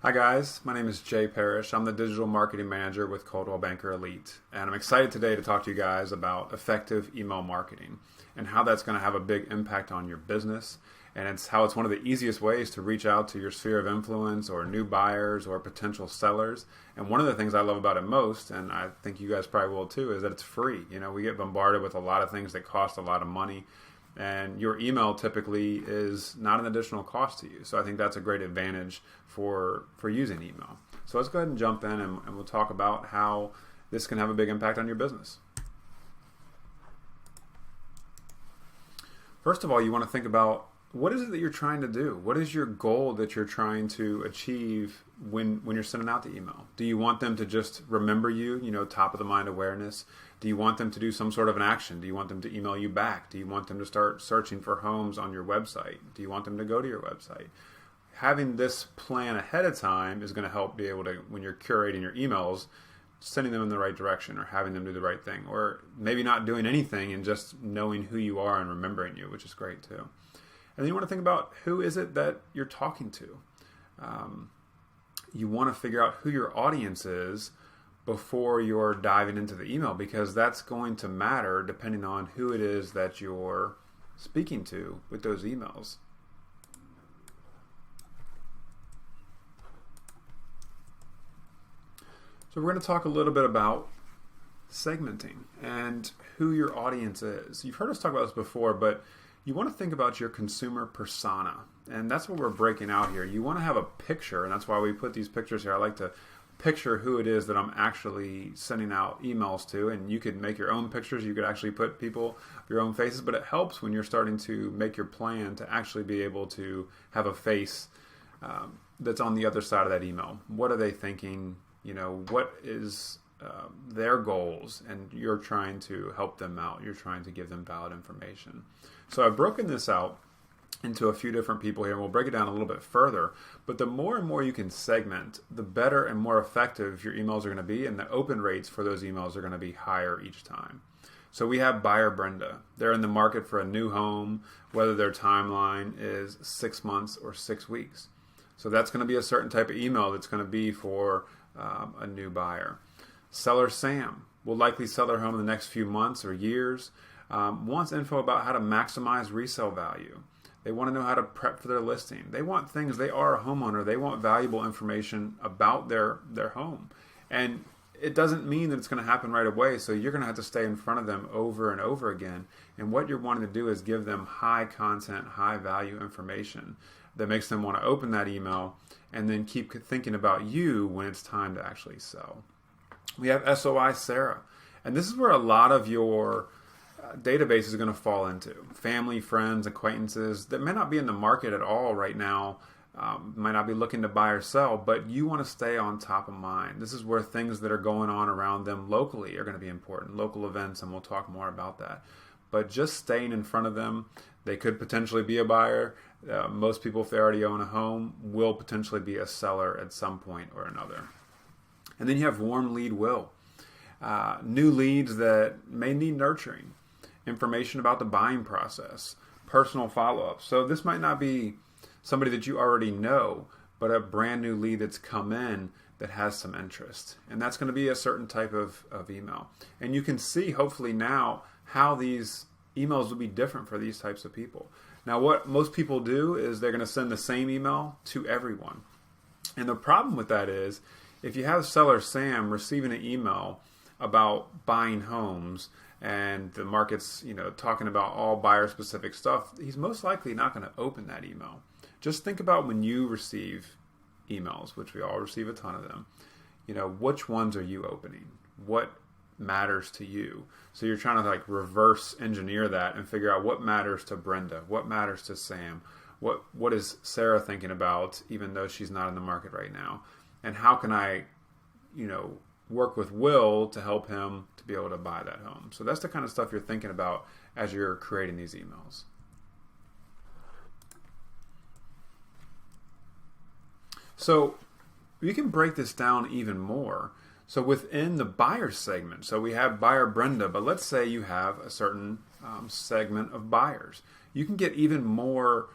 Hi guys, my name is Jay Parrish. I'm the Digital Marketing Manager with Coldwell Banker Elite, and I'm excited today to talk to you guys about effective email marketing and how that's going to have a big impact on your business, and it's how it's one of the easiest ways to reach out to your sphere of influence or new buyers or potential sellers. And one of the things I love about it most, and I think you guys probably will too, is that it's free. You know, we get bombarded with a lot of things that cost a lot of money, and your email typically is not an additional cost to you. So I think that's a great advantage for using email. So let's go ahead and jump in and we'll talk about how this can have a big impact on your business. First of all, you want to think about what is it that you're trying to do? What is your goal that you're trying to achieve when you're sending out the email? Do you want them to just remember you, top of the mind awareness? Do you want them to do some sort of an action? Do you want them to email you back? Do you want them to start searching for homes on your website? Do you want them to go to your website? Having this plan ahead of time is going to help be able to, when you're curating your emails, sending them in the right direction or having them do the right thing, or maybe not doing anything and just knowing who you are and remembering you, which is great too. And then you want to think about who is it that you're talking to. You want to figure out who your audience is before you're diving into the email, because that's going to matter depending on who it is that you're speaking to with those emails. So we're going to talk a little bit about segmenting and who your audience is. You've heard us talk about this before, but you want to think about your consumer persona, and that's what we're breaking out here. You want to have a picture, and that's why we put these pictures here. I like to picture who it is that I'm actually sending out emails to, and you could make your own pictures. You could actually put people, your own faces, but it helps when you're starting to make your plan to actually be able to have a face that's on the other side of that email. What are they thinking? What is their goals, and you're trying to help them out. You're trying to give them valid information. So I've broken this out into a few different people here, and we'll break it down a little bit further. But the more and more you can segment, the better and more effective your emails are going to be, and the open rates for those emails are going to be higher each time. So we have buyer Brenda. They're in the market for a new home, whether their timeline is 6 months or 6 weeks. So that's going to be a certain type of email that's going to be for a new buyer. Seller Sam will likely sell their home in the next few months or years. Wants info about how to maximize resale value. They want to know how to prep for their listing. They want things. They are a homeowner. They want valuable information about their home. And it doesn't mean that it's going to happen right away, so you're going to have to stay in front of them over and over again. And what you're wanting to do is give them high content, high value information that makes them want to open that email and then keep thinking about you when it's time to actually sell. We have SOI Sarah. And this is where a lot of your database is going to fall into. Family, friends, acquaintances that may not be in the market at all right now, might not be looking to buy or sell, but you want to stay on top of mind. This is where things that are going on around them locally are going to be important. Local events, and we'll talk more about that. But just staying in front of them, they could potentially be a buyer. Most people, if they already own a home, will potentially be a seller at some point or another. And then you have warm lead will. New leads that may need nurturing. Information about the buying process. Personal follow-up. So this might not be somebody that you already know, but a brand new lead that's come in that has some interest. And that's going to be a certain type of email. And you can see, hopefully now, how these emails will be different for these types of people. Now, what most people do is they're going to send the same email to everyone. And the problem with that is, if you have seller Sam receiving an email about buying homes and the market's, talking about all buyer-specific stuff, he's most likely not going to open that email. Just think about when you receive emails, which we all receive a ton of them. Which ones are you opening? What matters to you? So you're trying to reverse engineer that and figure out what matters to Brenda, what matters to Sam, what is Sarah thinking about, even though she's not in the market right now, and how can I, work with Will to help him to be able to buy that home. So that's the kind of stuff you're thinking about as you're creating these emails. So we can break this down even more. So within the buyer segment, so we have buyer Brenda, but let's say you have a certain segment of buyers. You can get even more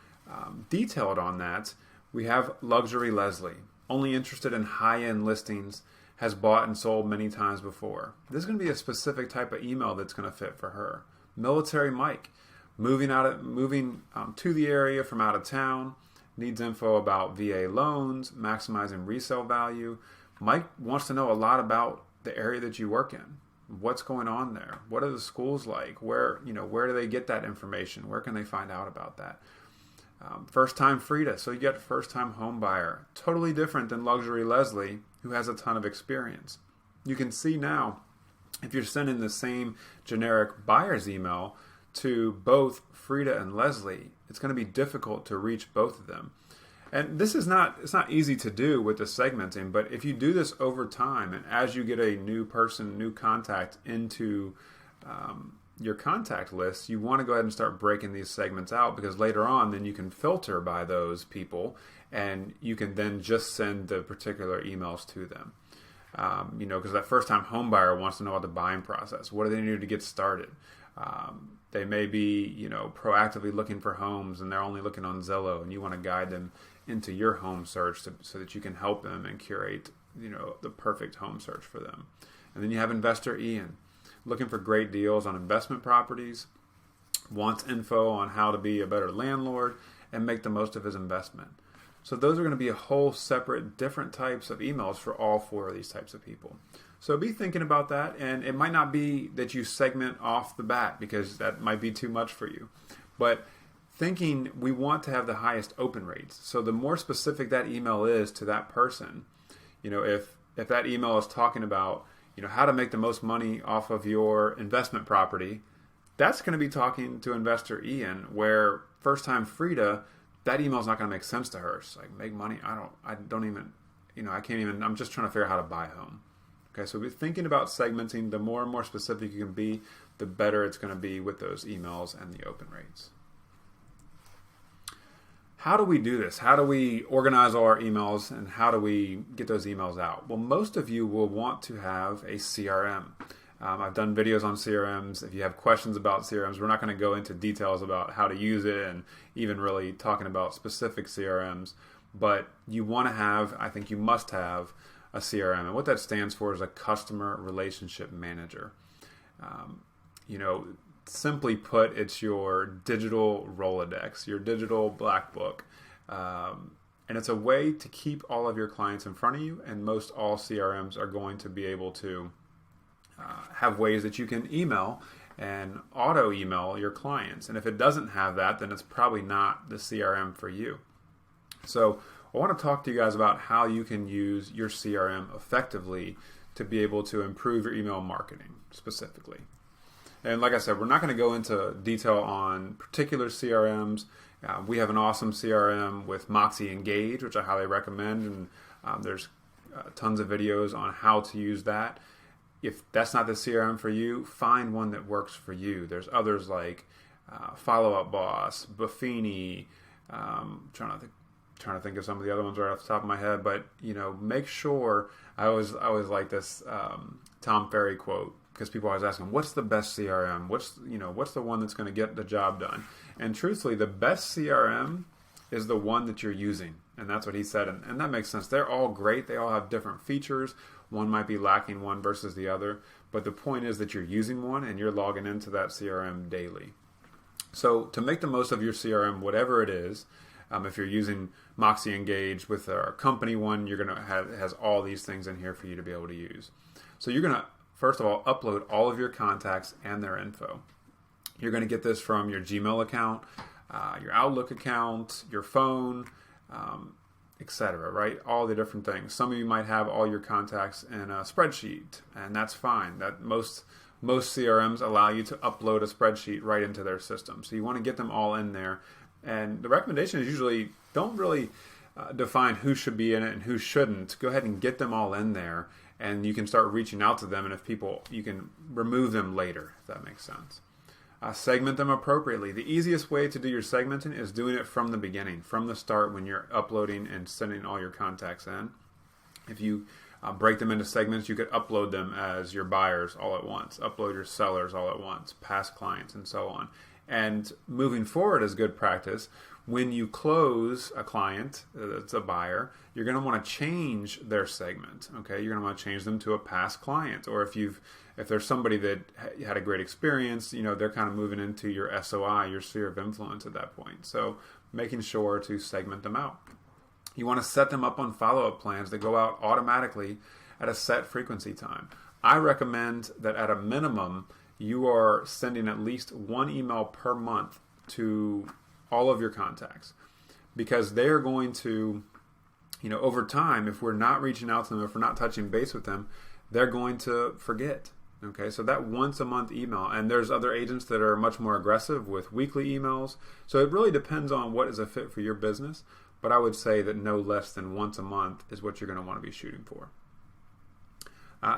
detailed on that. We have luxury Leslie. only interested in high-end listings, has bought and sold many times before. This is going to be a specific type of email that's going to fit for her. Military Mike, moving to the area from out of town, needs info about VA loans, maximizing resale value. Mike wants to know a lot about the area that you work in. What's going on there? What are the schools like? Where do they get that information? Where can they find out about that? First-time Frida, so you get first-time home buyer. Totally different than Luxury Leslie, who has a ton of experience. You can see now, if you're sending the same generic buyer's email to both Frida and Leslie, it's going to be difficult to reach both of them. And it's not easy to do with the segmenting, but if you do this over time, and as you get a new person, new contact into your contact list, you want to go ahead and start breaking these segments out, because later on, then you can filter by those people, and you can then just send the particular emails to them. Because that first-time home buyer wants to know about the buying process. What do they need to get started? They may be, proactively looking for homes, and they're only looking on Zillow, and you want to guide them into your home search so that you can help them and curate, the perfect home search for them. And then you have Investor Ian, looking for great deals on investment properties, wants info on how to be a better landlord and make the most of his investment. So those are going to be a whole separate, different types of emails for all four of these types of people. So be thinking about that, and it might not be that you segment off the bat, because that might be too much for you. But thinking we want to have the highest open rates. So the more specific that email is to that person, if that email is talking about, how to make the most money off of your investment property, that's going to be talking to Investor Ian, where first-time Frida, that email is not going to make sense to her. She's like, make money? I can't even, I'm just trying to figure out how to buy a home. Okay, so be thinking about segmenting. The more and more specific you can be, the better it's going to be with those emails and the open rates. How do we do this? How do we organize all our emails, and how do we get those emails out? Well, most of you will want to have a CRM. I've done videos on CRMs. If you have questions about CRMs, we're not going to go into details about how to use it and even really talking about specific CRMs. But you want to have, I think you must have, a CRM. And what that stands for is a customer relationship manager. Simply put, it's your digital Rolodex, your digital black book. And it's a way to keep all of your clients in front of you. And most all CRMs are going to be able to have ways that you can email and auto email your clients. And if it doesn't have that, then it's probably not the CRM for you. So I want to talk to you guys about how you can use your CRM effectively to be able to improve your email marketing specifically. And like I said, we're not going to go into detail on particular CRMs. We have an awesome CRM with Moxie Engage, which I highly recommend, and there's tons of videos on how to use that. If that's not the CRM for you, find one that works for you. There's others like Followup Boss, Buffini. Trying to think of some of the other ones right off the top of my head, but make sure. I always like this Tom Ferry quote, because people always ask him, what's the best CRM? What's the one that's going to get the job done? And truthfully, the best CRM is the one that you're using. And that's what he said. And that makes sense. They're all great. They all have different features. One might be lacking one versus the other. But the point is that you're using one and you're logging into that CRM daily. So to make the most of your CRM, whatever it is, if you're using Moxie Engage with our company one, you're going to have, it has all these things in here for you to be able to use. So you're going to, first of all, upload all of your contacts and their info. You're going to get this from your Gmail account, your Outlook account, your phone, etc., right? All the different things. Some of you might have all your contacts in a spreadsheet, and that's fine. That most CRMs allow you to upload a spreadsheet right into their system. So you want to get them all in there. And the recommendation is usually don't really define who should be in it and who shouldn't. Go ahead and get them all in there, and you can start reaching out to them. And if people, you can remove them later, if that makes sense. Segment them appropriately. The easiest way to do your segmenting is doing it from the beginning, from the start when you're uploading and sending all your contacts in. If you break them into segments, you could upload them as your buyers all at once, upload your sellers all at once, past clients, and so on. And moving forward as good practice when you close a client that's a buyer, you're going to want to change their segment. Okay, you're going to want to change them to a past client, or if there's somebody that had a great experience, they're kind of moving into your SOI, your sphere of influence at that point. So making sure to segment them out. You want to set them up on follow-up plans that go out automatically at a set frequency time. I recommend that at a minimum, you are sending at least one email per month to all of your contacts, because they are going to, over time, if we're not reaching out to them, if we're not touching base with them, they're going to forget. Okay, so that once a month email, and there's other agents that are much more aggressive with weekly emails. So it really depends on what is a fit for your business. But I would say that no less than once a month is what you're going to want to be shooting for.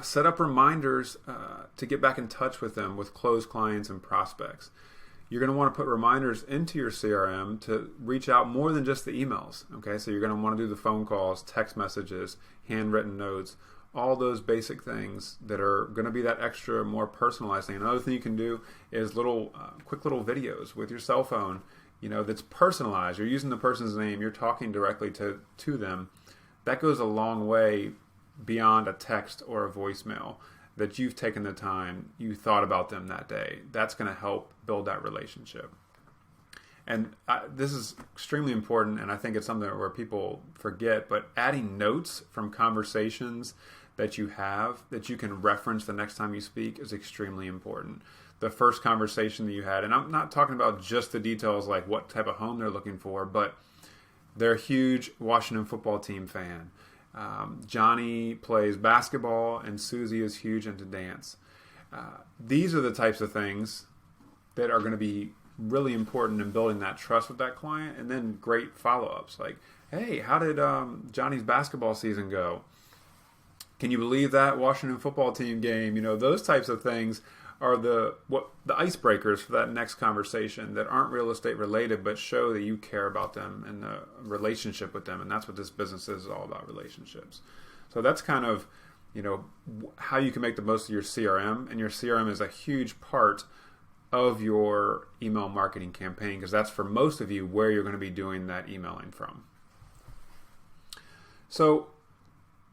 Set up reminders to get back in touch with them, with closed clients and prospects. You're going to want to put reminders into your CRM to reach out more than just the emails. Okay, so you're going to want to do the phone calls, text messages, handwritten notes, all those basic things that are going to be that extra, more personalized thing. Another thing you can do is quick little videos with your cell phone, that's personalized. You're using the person's name. You're talking directly to them. That goes a long way beyond a text or a voicemail, that you've taken the time, you thought about them that day. That's going to help build that relationship. And this is extremely important, and I think it's something where people forget, but adding notes from conversations that you have that you can reference the next time you speak is extremely important. The first conversation that you had, and I'm not talking about just the details like what type of home they're looking for, but they're a huge Washington football team fan. Johnny plays basketball and Susie is huge into dance. These are the types of things that are going to be really important in building that trust with that client, and then great follow-ups like, hey, how did Johnny's basketball season go? Can you believe that Washington football team game? Those types of things are the icebreakers for that next conversation that aren't real estate related, but show that you care about them and the relationship with them. And that's what this business is all about, relationships. So that's kind of, how you can make the most of your CRM. And your CRM is a huge part of your email marketing campaign, because that's for most of you where you're going to be doing that emailing from. So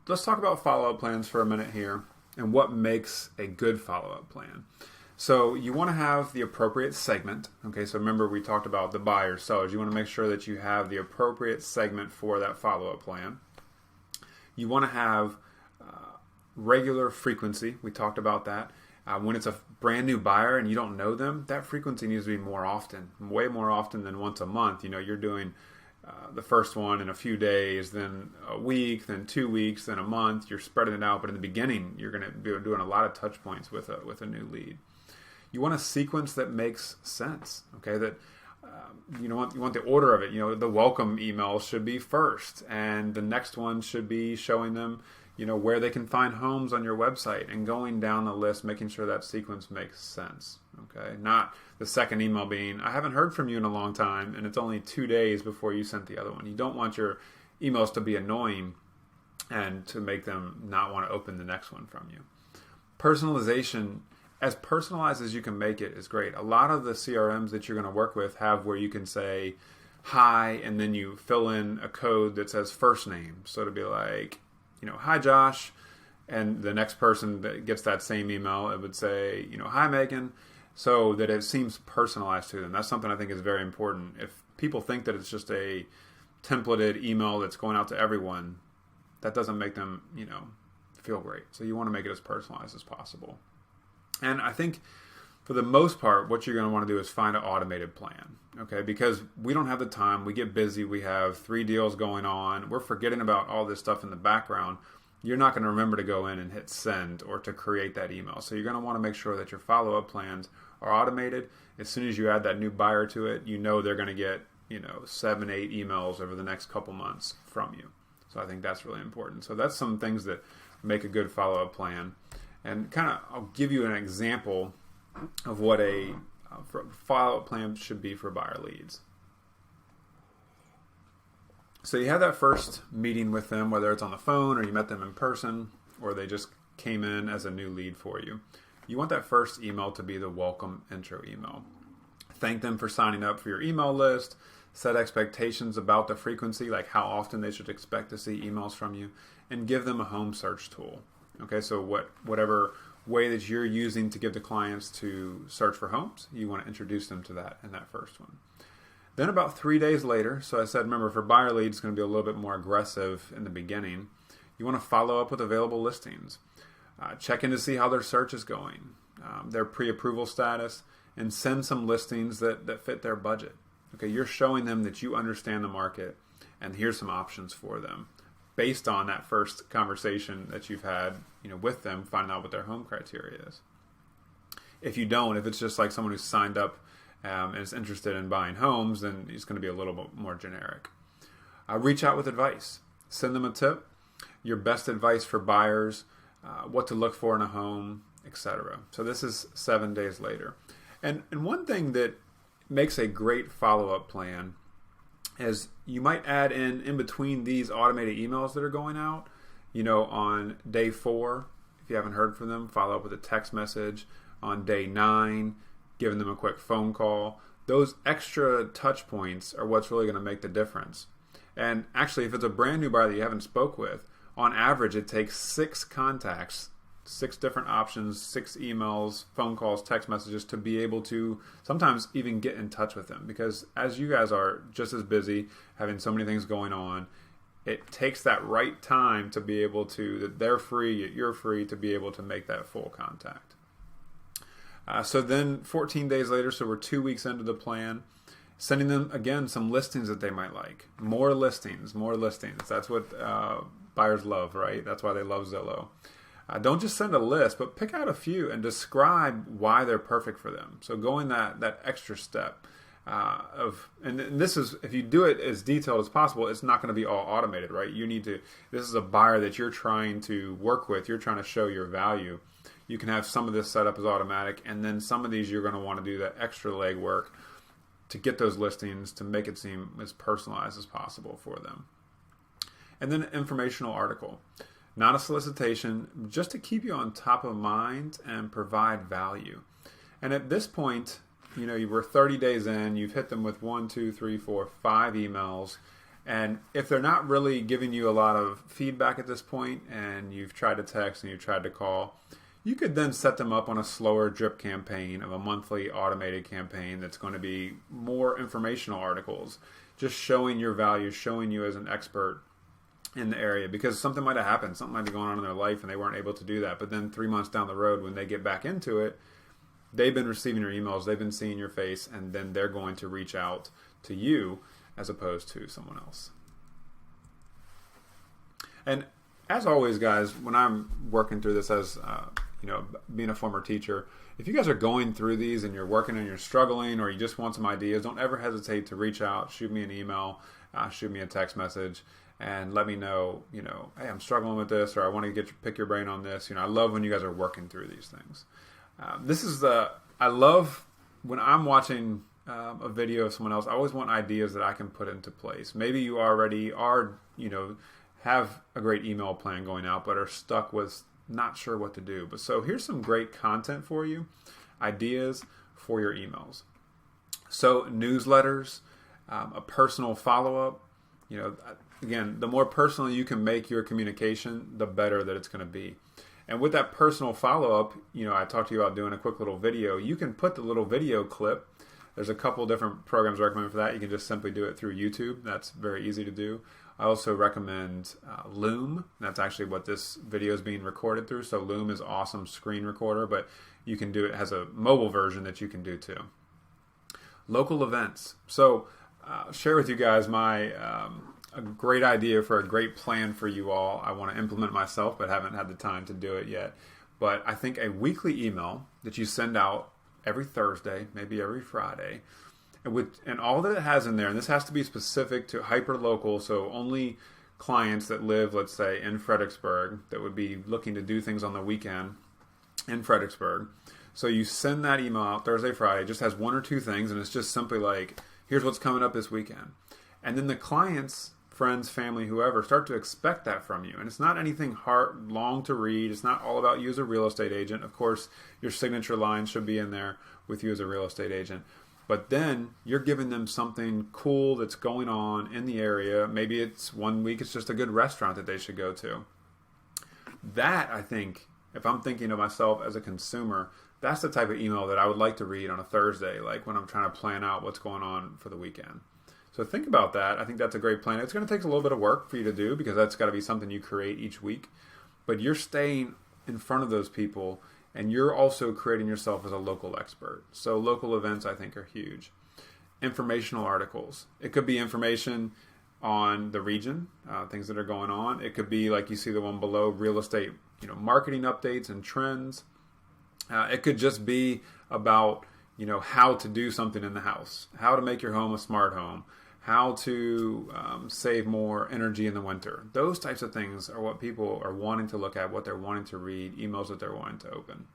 let's talk about follow-up plans for a minute here and what makes a good follow-up plan. So you want to have the appropriate segment. Okay, so remember we talked about the buyers, sellers. You want to make sure that you have the appropriate segment for that follow-up plan. You want to have regular frequency. We talked about that. When it's a brand new buyer and you don't know them, that frequency needs to be more often, way more often than once a month. You're doing the first one in a few days, then a week, then 2 weeks, then a month. You're spreading it out, but in the beginning, you're going to be doing a lot of touch points with a new lead. You want a sequence that makes sense. Okay, that you want the order of it. The welcome email should be first, and the next one should be showing them where they can find homes on your website, and going down the list, making sure that sequence makes sense. Okay, not the second email being, I haven't heard from you in a long time, and it's only 2 days before you sent the other one. You don't want your emails to be annoying and to make them not want to open the next one from you. Personalization, as personalized as you can make it, is great. A lot of the CRMs that you're going to work with have where you can say hi, and then you fill in a code that says first name. So to be like, hi Josh, and the next person that gets that same email, it would say, hi Megan, so that it seems personalized to them. That's something I think is very important. If people think that it's just a templated email that's going out to everyone, that doesn't make them, feel great. So you want to make it as personalized as possible. And I think for the most part, what you're going to want to do is find an automated plan, okay? Because we don't have the time. We get busy. We have 3 deals going on. We're forgetting about all this stuff in the background. You're not going to remember to go in and hit send or to create that email. So you're going to want to make sure that your follow-up plans are automated. As soon as you add that new buyer to it, they're going to get 7, 8 emails over the next couple months from you. So I think that's really important. So that's some things that make a good follow-up plan. And I'll give you an example of what a follow-up plan should be for buyer leads. So you have that first meeting with them, whether it's on the phone or you met them in person or they just came in as a new lead for you. You want that first email to be the welcome intro email. Thank them for signing up for your email list. set expectations about the frequency, like how often they should expect to see emails from you, and give them a home search tool. Okay, so whatever way that you're using to give the clients to search for homes, you want to introduce them to that in that first one. Then about 3 days later, so I said, remember, for buyer leads, it's going to be a little bit more aggressive in the beginning. You want to follow up with available listings. Check in to see how their search is going, their pre-approval status, and send some listings that fit their budget. Okay, you're showing them that you understand the market, and here's some options for them based on that first conversation that you've had, with them, finding out what their home criteria is. If you don't, if it's just like someone who's signed up and is interested in buying homes, then it's going to be a little bit more generic. Reach out with advice. Send them a tip, your best advice for buyers, what to look for in a home, etc. So this is 7 days later. And one thing that makes a great follow-up plan is you might add in between these automated emails that are going out, on day 4, if you haven't heard from them, follow up with a text message. On day 9, giving them a quick phone call. Those extra touch points are what's really going to make the difference. And actually, if it's a brand new buyer that you haven't spoke with, on average, it takes 6 contacts, 6 different options, 6 emails, phone calls, text messages to be able to sometimes even get in touch with them. Because as you guys are just as busy, having so many things going on, it takes that right time to be able to, that they're free, you're free, to be able to make that full contact. So then 14 days later, so we're 2 weeks into the plan, sending them, again, some listings that they might like. More listings. That's what buyers love, right? That's why they love Zillow. Don't just send a list, but pick out a few and describe why they're perfect for them. So going that extra step and this is, if you do it as detailed as possible, it's not going to be all automated, right? This is a buyer that you're trying to work with. You're trying to show your value. You can have some of this set up as automatic, and then some of these you're going to want to do that extra legwork to get those listings to make it seem as personalized as possible for them. And then an informational article. Not a solicitation, just to keep you on top of mind and provide value. And at this point, you were 30 days in, you've hit them with 1, 2, 3, 4, 5 emails. And if they're not really giving you a lot of feedback at this point, and you've tried to text and you've tried to call, you could then set them up on a slower drip campaign of a monthly automated campaign that's going to be more informational articles, just showing your value, showing you as an expert in the area, because something might have happened, something might be going on in their life and they weren't able to do that. But then 3 months down the road, when they get back into it, they've been receiving your emails, they've been seeing your face, and then they're going to reach out to you as opposed to someone else. And as always, guys, when I'm working through this as being a former teacher, if you guys are going through these and you're working and you're struggling, or you just want some ideas, don't ever hesitate to reach out, shoot me an email, shoot me a text message, and let me know, hey, I'm struggling with this, or I want to pick your brain on this. I love when you guys are working through these things. I love when I'm watching a video of someone else. I always want ideas that I can put into place. Maybe you already are, have a great email plan going out, but are stuck with not sure what to do. But so here's some great content for you, ideas for your emails. So newsletters, a personal follow-up. Again, the more personal you can make your communication, the better that it's going to be. And with that personal follow-up, I talked to you about doing a quick little video. You can put the little video clip. There's a couple different programs recommended for that. You can just simply do it through YouTube. That's very easy to do. I also recommend Loom. That's actually what this video is being recorded through. So Loom is awesome screen recorder, but you can do it. It has a mobile version that you can do too. Local events. So share with you guys my a great idea for a great plan for you all. I want to implement myself, but haven't had the time to do it yet. But I think a weekly email that you send out every Thursday, maybe every Friday, and all that it has in there, and this has to be specific to hyper-local, so only clients that live, let's say, in Fredericksburg that would be looking to do things on the weekend in Fredericksburg. So you send that email out Thursday, Friday, it just has 1 or 2 things, and it's just simply like, here's what's coming up this weekend. And then the clients, friends, family, whoever, start to expect that from you. And it's not anything long to read. It's not all about you as a real estate agent. Of course, your signature line should be in there with you as a real estate agent. But then you're giving them something cool that's going on in the area. Maybe it's one week it's just a good restaurant that they should go to. That, I think, if I'm thinking of myself as a consumer, that's the type of email that I would like to read on a Thursday, like when I'm trying to plan out what's going on for the weekend. So think about that. I think that's a great plan. It's going to take a little bit of work for you to do because that's got to be something you create each week. But you're staying in front of those people, and you're also creating yourself as a local expert. So local events, I think, are huge. Informational articles. It could be information on the region, things that are going on. It could be, like you see the one below, real estate, marketing updates and trends. It could just be about, how to do something in the house, how to make your home a smart home, how to save more energy in the winter. Those types of things are what people are wanting to look at, what they're wanting to read, emails that they're wanting to open.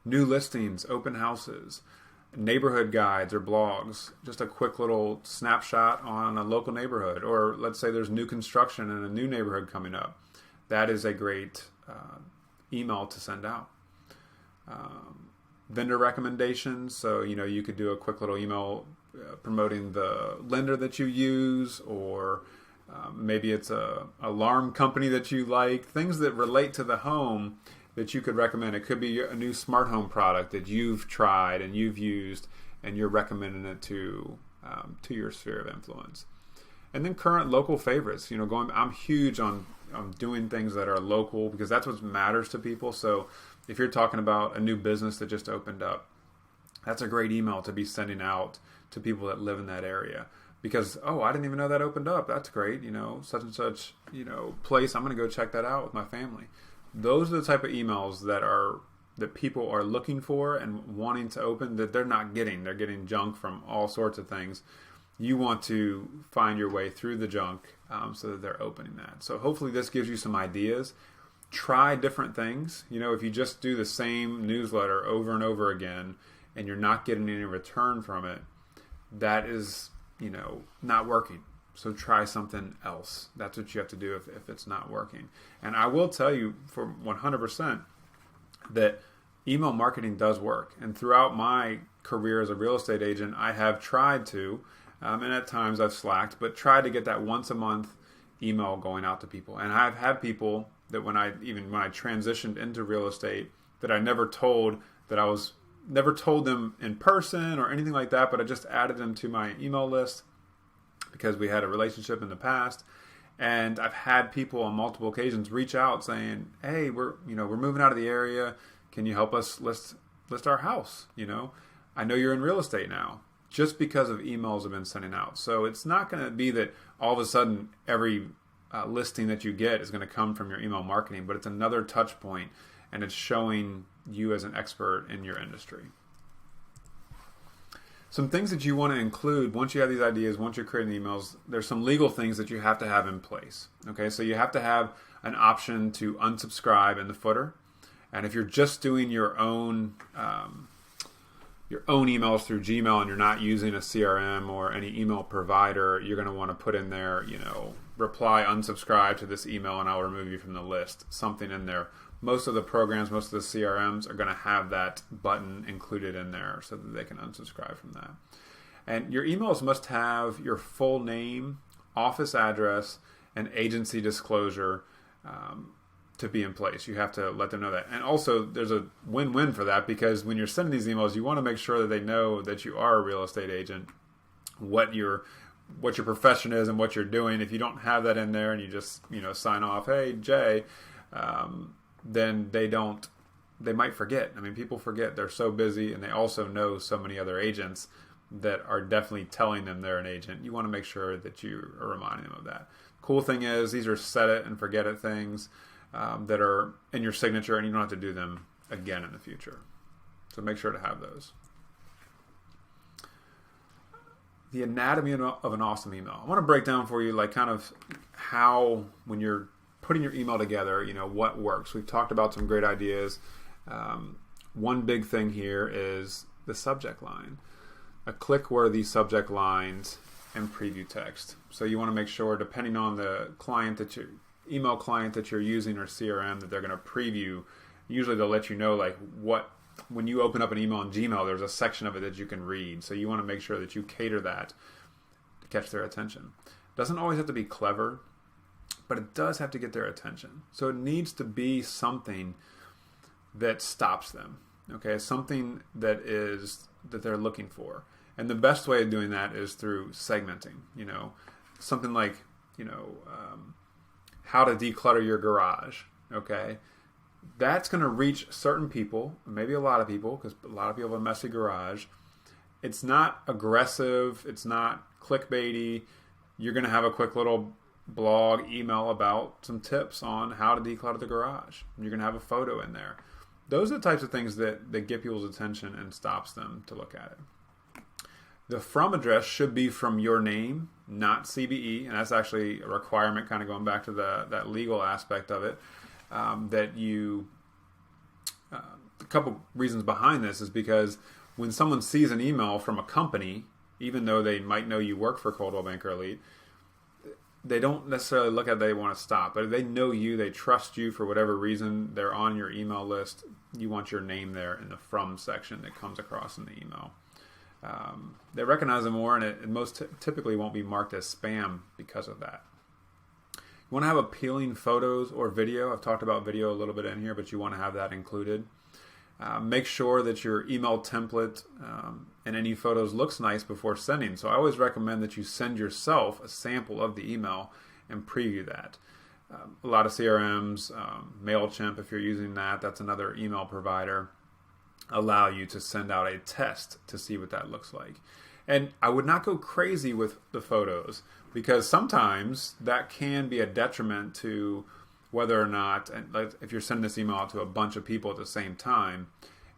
New listings, open houses, neighborhood guides or blogs, just a quick little snapshot on a local neighborhood. Or let's say there's new construction in a new neighborhood coming up. That is a great email to send out. Vendor recommendations. So, you could do a quick little email promoting the lender that you use, or maybe it's a alarm company that you like, things that relate to the home that you could recommend. It could be a new smart home product that you've tried and you've used, and you're recommending it to your sphere of influence. And then current local favorites. I'm huge on doing things that are local because that's what matters to people. So if you're talking about a new business that just opened up, that's a great email to be sending out to people that live in that area. Because, I didn't even know that opened up. That's great. Such and such, place. I'm going to go check that out with my family. Those are the type of emails that people are looking for and wanting to open that they're not getting. They're getting junk from all sorts of things. You want to find your way through the junk so that they're opening that. So hopefully this gives you some ideas. Try different things. If you just do the same newsletter over and over again and you're not getting any return from it, that is, not working. So try something else. That's what you have to do if it's not working. And I will tell you for 100% that email marketing does work. And throughout my career as a real estate agent, I have tried to, and at times I've slacked, but tried to get that once a month email going out to people. And I've had people that when I transitioned into real estate, that I never told them in person or anything like that, but I just added them to my email list because we had a relationship in the past. And I've had people on multiple occasions reach out saying, "Hey, we're moving out of the area. Can you help us list our house? I know you're in real estate now." Just because of emails have been sending out. So it's not going to be that all of a sudden every listing that you get is going to come from your email marketing, but it's another touch point, and it's showing you as an expert in your industry. Some things that you want to include once you have these ideas, once you're creating emails, there's some legal things that you have to have in place. Okay, so you have to have an option to unsubscribe in the footer. And if you're just doing your own emails through Gmail and you're not using a CRM or any email provider, you're going to want to put in there, reply, unsubscribe to this email and I'll remove you from the list. Something in there. Most of the programs, most of the CRMs are going to have that button included in there so that they can unsubscribe from that. And your emails must have your full name, office address, and agency disclosure to be in place. You have to let them know that. And also, there's a win-win for that because when you're sending these emails, you want to make sure that they know that you are a real estate agent, what your profession is and what you're doing. If you don't have that in there and you just sign off, "Hey, Jay," then they might forget. I mean, people forget. They're so busy, and they also know so many other agents that are definitely telling them they're an agent. You want to make sure that you are reminding them of that. Cool thing is, these are set it and forget it things that are in your signature, and you don't have to do them again in the future. So make sure to have those. The anatomy of an awesome email. I want to break down for you kind of how, when you're putting your email together, what works. We've talked about some great ideas. One big thing here is the subject line. A click-worthy subject lines and preview text. So you want to make sure, depending on the email client that you're using or CRM, that they're going to preview. Usually they'll let you know what when you open up an email in Gmail, there's a section of it that you can read. So you want to make sure that you cater that to catch their attention. Doesn't always have to be clever, but it does have to get their attention. So it needs to be something that stops them. Okay, something that they're looking for. And the best way of doing that is through segmenting. Something like, how to declutter your garage. Okay, that's going to reach certain people, maybe a lot of people, because a lot of people have a messy garage. It's not aggressive. It's not clickbaity. You're going to have a quick little blog email about some tips on how to declutter the garage. You're going to have a photo in there. Those are the types of things that get people's attention and stops them to look at it. The from address should be from your name, not CBE, and that's actually a requirement, kind of going back to that legal aspect of it. A couple reasons behind this is because when someone sees an email from a company, even though they might know you work for Coldwell Banker Elite, they don't necessarily look at it, they want to stop. But if they know you, they trust you for whatever reason, they're on your email list, you want your name there in the from section that comes across in the email. They recognize it more, and it most typically won't be marked as spam because of that. You want to have appealing photos or video. I've talked about video a little bit in here, but you want to have that included. Make sure that your email template and any photos looks nice before sending. So I always recommend that you send yourself a sample of the email and preview that. A lot of CRMs, MailChimp, if you're using that, that's another email provider, allow you to send out a test to see what that looks like. And I would not go crazy with the photos, because sometimes that can be a detriment to whether or not, and like if you're sending this email out to a bunch of people at the same time,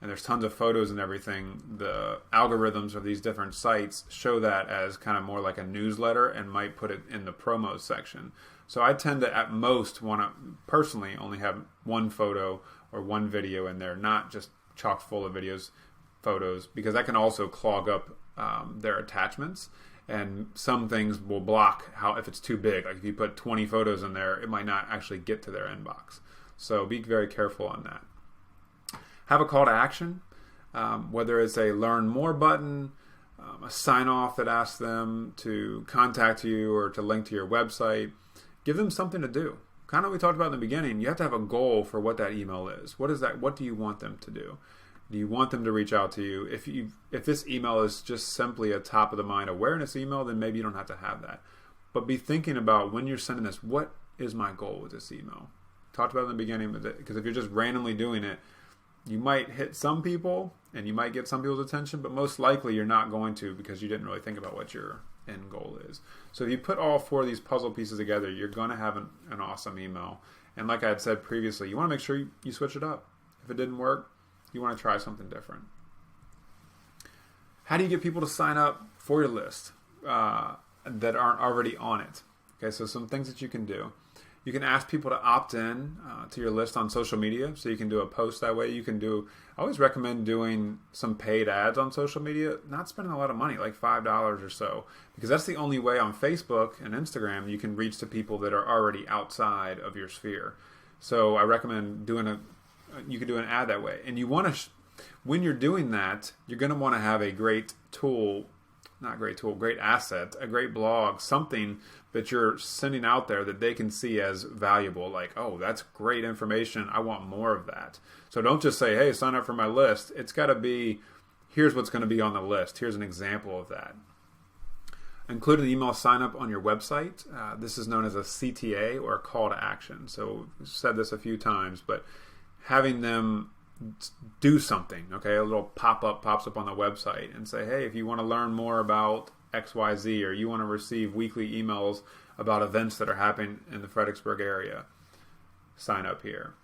and there's tons of photos and everything, the algorithms of these different sites show that as kind of more like a newsletter and might put it in the promo section. So I tend to, at most, want to personally only have one photo or one video in there, not just chock full of photos, because that can also clog up their attachments. And some things will block if it's too big. Like if you put 20 photos in there, it might not actually get to their inbox. So be very careful on that. Have a call to action, whether it's a learn more button, a sign off that asks them to contact you or to link to your website. Give them something to do. Kind of what we talked about in the beginning. You have to have a goal for what that email is. What is that? What do you want them to do? Do you want them to reach out to you? If this email is just simply a top of the mind awareness email, then maybe you don't have to have that. But be thinking about, when you're sending this, what is my goal with this email? Talked about it in the beginning, because if you're just randomly doing it, you might hit some people and you might get some people's attention, but most likely you're not going to, because you didn't really think about what your end goal is. So if you put all four of these puzzle pieces together, you're going to have an awesome email. And like I had said previously, you want to make sure you switch it up. If it didn't work, you want to try something different. How do you get people to sign up for your list that aren't already on it? Okay, so some things that you can do. You can ask people to opt in to your list on social media, so you can do a post that way. I always recommend doing some paid ads on social media, not spending a lot of money, like $5 or so, because that's the only way on Facebook and Instagram you can reach to people that are already outside of your sphere. So I recommend you can do an ad that way. And you want to, when you're doing that, you're going to want to have a great asset, a great blog, something that you're sending out there that they can see as valuable. Like, oh, that's great information. I want more of that. So don't just say, hey, sign up for my list. It's got to be, here's what's going to be on the list. Here's an example of that. Include an email sign up on your website. This is known as a CTA, or a call to action. So we've said this a few times, but having them do something, okay? A little pop-up pops up on the website and say, hey, if you want to learn more about XYZ, or you want to receive weekly emails about events that are happening in the Fredericksburg area, sign up here.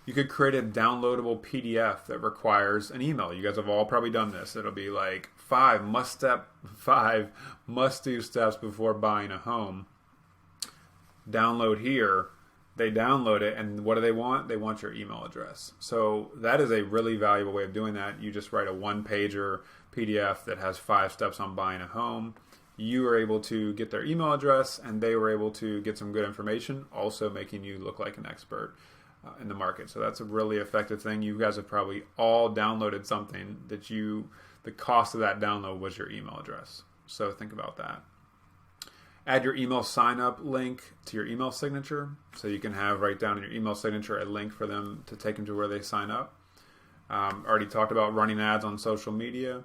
You could create a downloadable PDF that requires an email. You guys have all probably done this. It'll be like 5 must-do steps before buying a home. Download here. They download it, and what do they want? They want your email address. So that is a really valuable way of doing that. You just write a one-pager PDF that has 5 steps on buying a home. You are able to get their email address, and they were able to get some good information, also making you look like an expert. in the market. So that's a really effective thing. You guys have probably all downloaded something that the cost of that download was your email address. So think about that. Add your email sign-up link to your email signature. So you can have right down in your email signature a link for them to take them to where they sign up. Already talked about running ads on social media.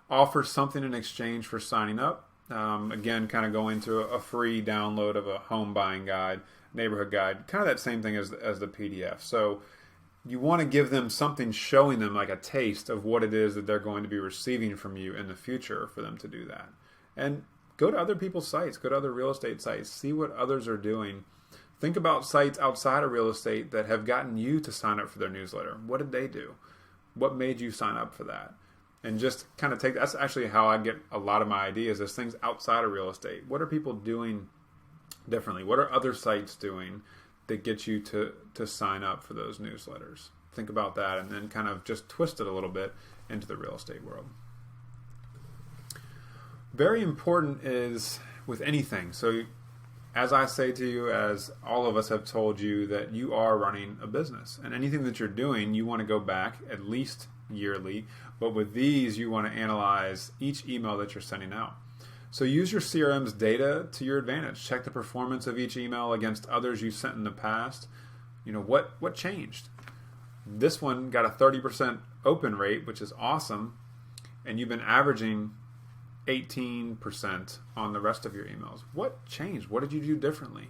Offer something in exchange for signing up. Again, kind of going to a free download of a home buying guide, neighborhood guide, kind of that same thing as the PDF. So you want to give them something showing them like a taste of what it is that they're going to be receiving from you in the future for them to do that. And go to other people's sites, go to other real estate sites, see what others are doing. Think about sites outside of real estate that have gotten you to sign up for their newsletter. What did they do? What made you sign up for that? And just kind of that's actually how I get a lot of my ideas, is things outside of real estate. What are people doing differently? What are other sites doing that get you to sign up for those newsletters? Think about that and then kind of just twist it a little bit into the real estate world. Very important is with anything. So as I say to you, as all of us have told you, that you are running a business. And anything that you're doing, you want to go back at least yearly. But with these, you want to analyze each email that you're sending out. So use your CRM's data to your advantage. Check the performance of each email against others you sent in the past. What changed? This one got a 30% open rate, which is awesome. And you've been averaging 18% on the rest of your emails. What changed? What did you do differently?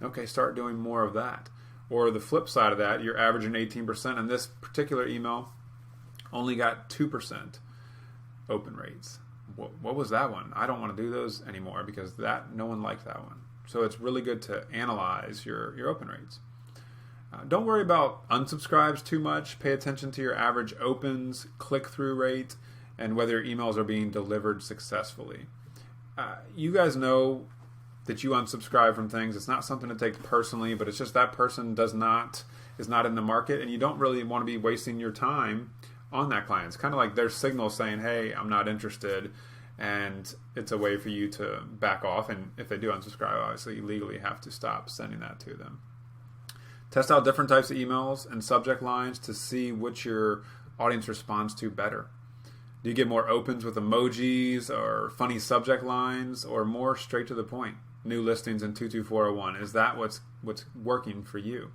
Okay, start doing more of that. Or the flip side of that, you're averaging 18%, and this particular email only got 2% open rates. What was that one? I don't want to do those anymore because no one liked that one. So it's really good to analyze your open rates. Don't worry about unsubscribes too much. Pay attention to your average opens, click-through rate, and whether your emails are being delivered successfully. You guys know that you unsubscribe from things. It's not something to take personally, but it's just that person is not in the market, and you don't really want to be wasting your time on that client. It's kind of like their signal saying, hey, I'm not interested, and it's a way for you to back off. And if they do unsubscribe, obviously you legally have to stop sending that to them. Test out different types of emails and subject lines to see which your audience responds to better. Do you get more opens with emojis or funny subject lines, or more straight to the point? New listings in 22401. Is that what's working for you?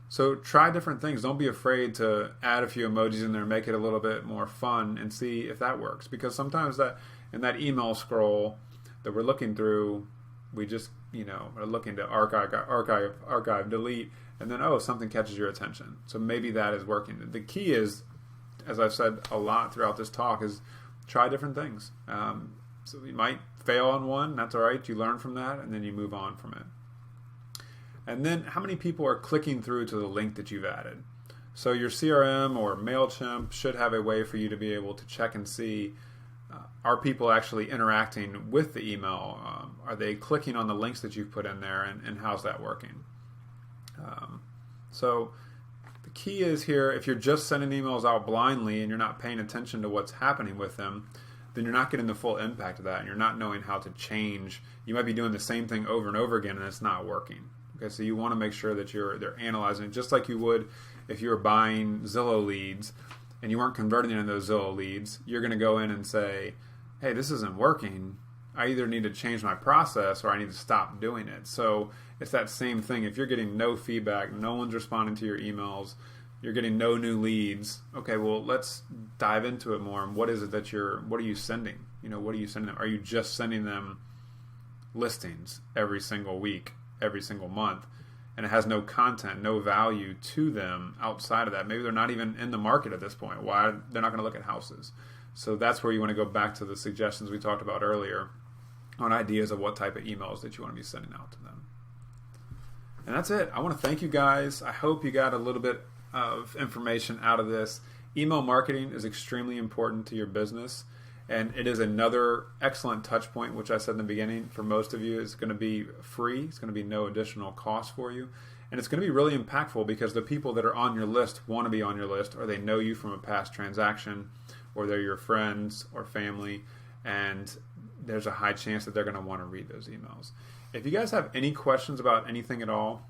So try different things. Don't be afraid to add a few emojis in there, make it a little bit more fun, and see if that works. Because sometimes that in that email scroll that we're looking through, we just are looking to archive, delete, and then something catches your attention. So maybe that is working. The key is, as I've said a lot throughout this talk, is try different things. So you might fail on one, that's all right. You learn from that, and then you move on from it. And then how many people are clicking through to the link that you've added? So your CRM or MailChimp should have a way for you to be able to check and see, are people actually interacting with the email? Are they clicking on the links that you've put in there, and how's that working? So the key is here, if you're just sending emails out blindly and you're not paying attention to what's happening with them, then you're not getting the full impact of that, and you're not knowing how to change. You might be doing the same thing over and over again, and it's not working. Okay, so you want to make sure that they're analyzing it just like you would if you were buying Zillow leads and you weren't converting into those Zillow leads. You're going to go in and say, hey, this isn't working. I either need to change my process or I need to stop doing it. So it's that same thing. If you're getting no feedback, no one's responding to your emails, you're getting no new leads. Okay, well, let's dive into it more. And what is it what are you sending? What are you sending them? Are you just sending them listings every single week, every single month, and it has no content, no value to them outside of that? Maybe they're not even in the market at this point. Why? They're not going to look at houses. So that's where you want to go back to the suggestions we talked about earlier on ideas of what type of emails that you want to be sending out to them. And that's it. I want to thank you guys. I hope you got a little bit of information out of this. Email marketing is extremely important to your business, and it is another excellent touch point, which I said in the beginning, for most of you, is going to be free. It's going to be no additional cost for you. And it's going to be really impactful because the people that are on your list want to be on your list, or they know you from a past transaction, or they're your friends or family, and there's a high chance that they're going to want to read those emails. If you guys have any questions about anything at all,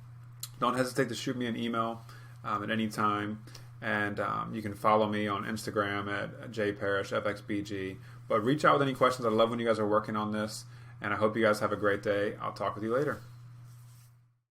don't hesitate to shoot me an email. at any time. And you can follow me on Instagram at jparishfxbg. But reach out with any questions. I love when you guys are working on this. And I hope you guys have a great day. I'll talk with you later.